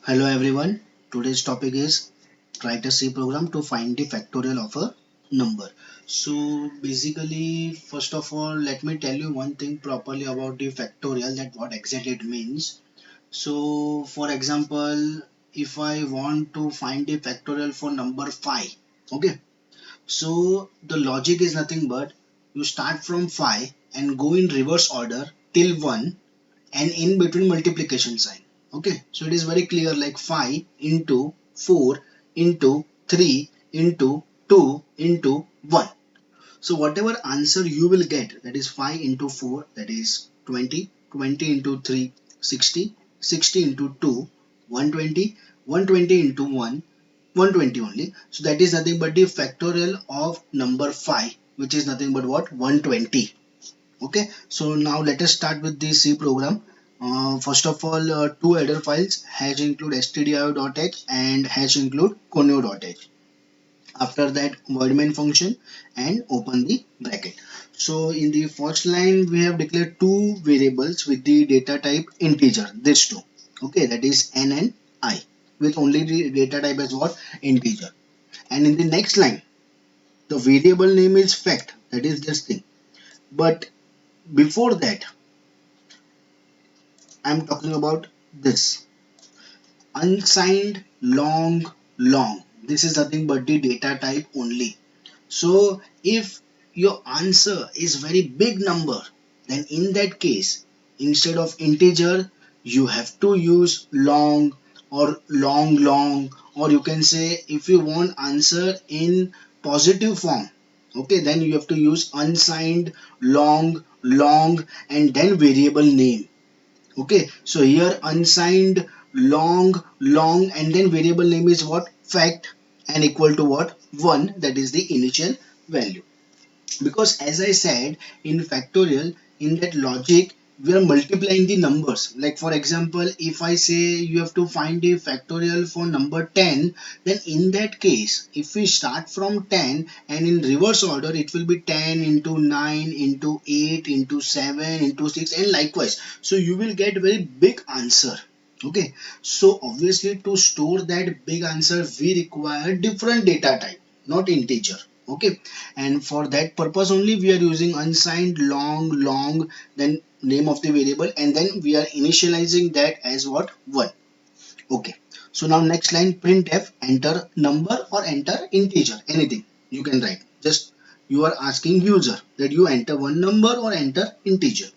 Hello everyone. Today's topic is write a C program to find the factorial of a number. So basically, first of all, let me tell you one thing properly about the factorial, that what exactly it means. So for example, if I want to find the factorial for number 5, okay. So the logic is nothing but you start from 5 and go in reverse order till 1 and in between multiplication sign. Okay, so it is very clear, like 5 into 4 into 3 into 2 into 1. So whatever answer you will get, that is 5 into 4, that is 20, 20 into 3, 60, 60 into 2, 120, 120 into 1, 120 only. So that is nothing but the factorial of number 5, which is nothing but what? 120. Okay, so now let us start with the C program. First of all, two header files, hash include stdio.h and hash include conio.h. After that, void main function and open the bracket. So in the first line we have declared two variables with the data type integer, this two. Okay, that is n and I, with only the data type as what? Integer. And in the next line, the variable name is fact, that is this thing. But before that, I'm talking about this unsigned long. This is nothing but the data type only. So if your answer is very big number, then in that case, instead of integer, you have to use long or long, or you can say if you want answer in positive form, okay, then you have to use unsigned long and then variable name. Okay, so here unsigned long and then variable name is what? Fact, and equal to what? 1, that is the initial value. Because as I said, in factorial, in that logic, we are multiplying the numbers. Like for example, if I say you have to find the factorial for number 10, then in that case, if we start from 10 and in reverse order, it will be 10 into 9 into 8 into 7 into 6 and likewise. So you will get very big answer. Okay, so obviously to store that big answer, we require different data type, not integer. Okay, and for that purpose only we are using unsigned long, then name of the variable, and then we are initializing that as what? 1. Okay, so now next line, printf, enter number or enter integer, anything you can write. Just you are asking user that you enter one number or enter integer.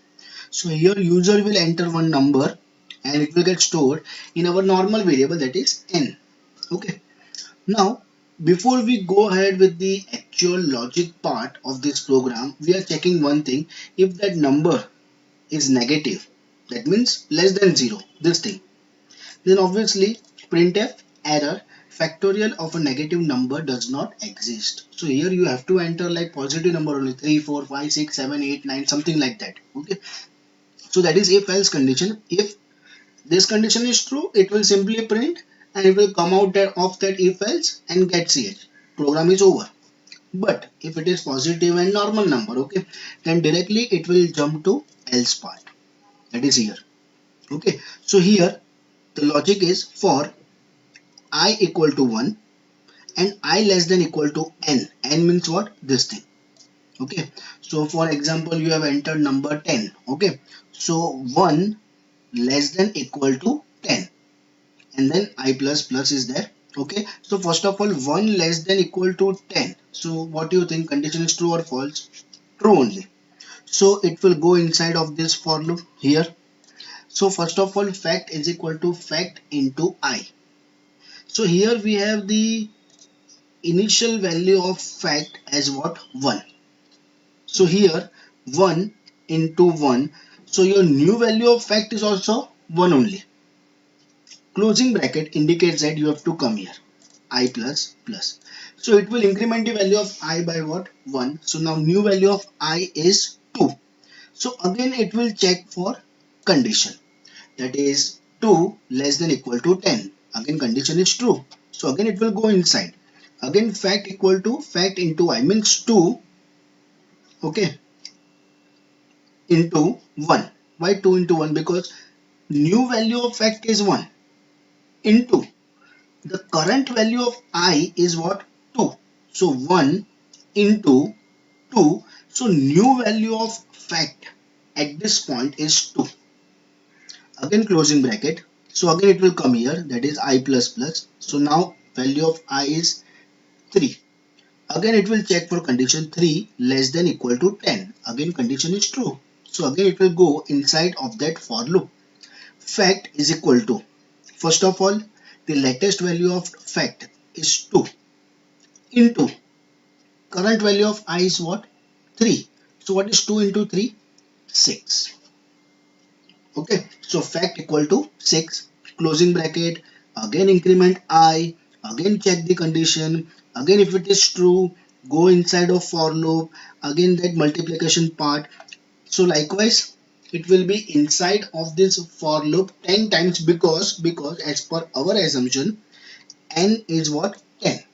So here user will enter one number and it will get stored in our normal variable, that is n. Okay, now, before we go ahead with the actual logic part of this program, we are checking one thing. If that number is negative, that means less than 0, this thing, then obviously printf error, factorial of a negative number does not exist. So here you have to enter like positive number only, 3, 4, 5, 6, 7, 8, 9, something like that. Okay, so that is if else condition. If this condition is true, it will simply print and it will come out of that if else and get ch. Program is over. But if it is positive and normal number, okay, then directly it will jump to else part. That is here. Okay, so here the logic is for I equal to 1 and I less than equal to n. N means what? This thing. Okay, so for example, you have entered number 10. Okay, so 1 less than equal to 10, and then I plus plus is there. Okay, so first of all, 1 less than equal to 10. So what do you think, condition is true or false? True only. So it will go inside of this for loop here. So first of all, fact is equal to fact into I. So here we have the initial value of fact as what? 1. So here 1 into 1. So your new value of fact is also 1 only. Closing bracket indicates that you have to come here. I plus plus. So it will increment the value of I by what? 1. So now new value of I is 2. So again it will check for condition, that is 2 less than equal to 10. Again condition is true. So again it will go inside. Again fact equal to fact into I means 2, okay, into 1. Why 2 into 1? Because new value of fact is 1. into the current value of I is what? 2. So 1 into 2. So new value of fact at this point is 2. Again closing bracket. So again it will come here, that is I plus plus. So now value of I is 3. Again it will check for condition 3 less than equal to 10. Again condition is true. So again it will go inside of that for loop. Fact is equal to, first of all, the latest value of fact is 2 into current value of I is what? 3. So what is 2 into 3? 6. Okay, so fact equal to 6, closing bracket, again increment I, again check the condition, again if it is true, go inside of for loop, again that multiplication part. So likewise, it will be inside of this for loop 10 times because as per our assumption, n is what? 10.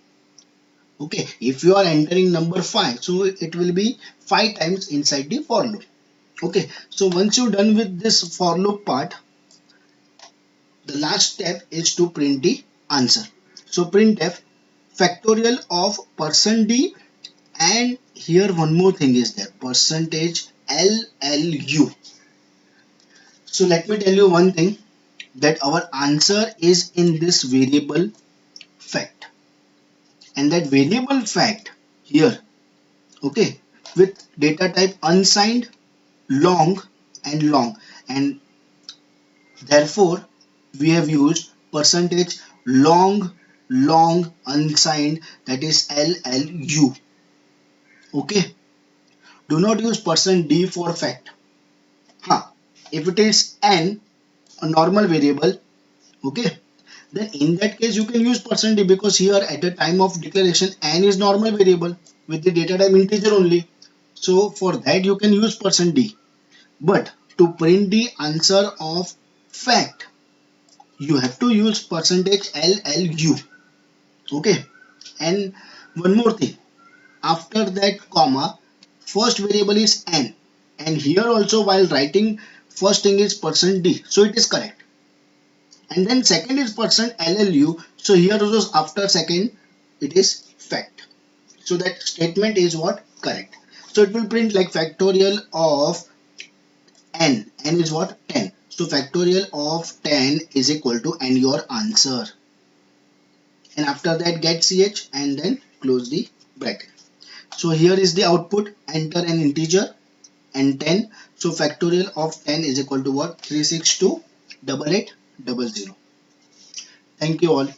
Okay, if you are entering number 5, so it will be 5 times inside the for loop. Okay, so once you're done with this for loop part, the last step is to print the answer. So printf factorial of %d, and here one more thing is there, percentage LLU. So let me tell you one thing, that our answer is in this variable fact, and that variable fact here, okay, with data type unsigned, long and long, and therefore we have used percentage long unsigned, that is LLU. Okay, do not use %d for fact. If it is n, a normal variable, okay, then in that case you can use %d, because here at the time of declaration n is normal variable with the data type integer only. So for that you can use %d. But to print the answer of fact, you have to use percentage LLU. Okay, and one more thing, after that comma, first variable is n, and here also while writing, first thing is %d, so it is correct, and then second is %LLU, so here also after second it is fact, so that statement is what? Correct. So it will print like factorial of n is what? 10. So factorial of 10 is equal to, and your answer, and after that get ch and then close the bracket. So here is the output, enter an integer and 10. So factorial of 10 is equal to what? 3628800. Thank you all.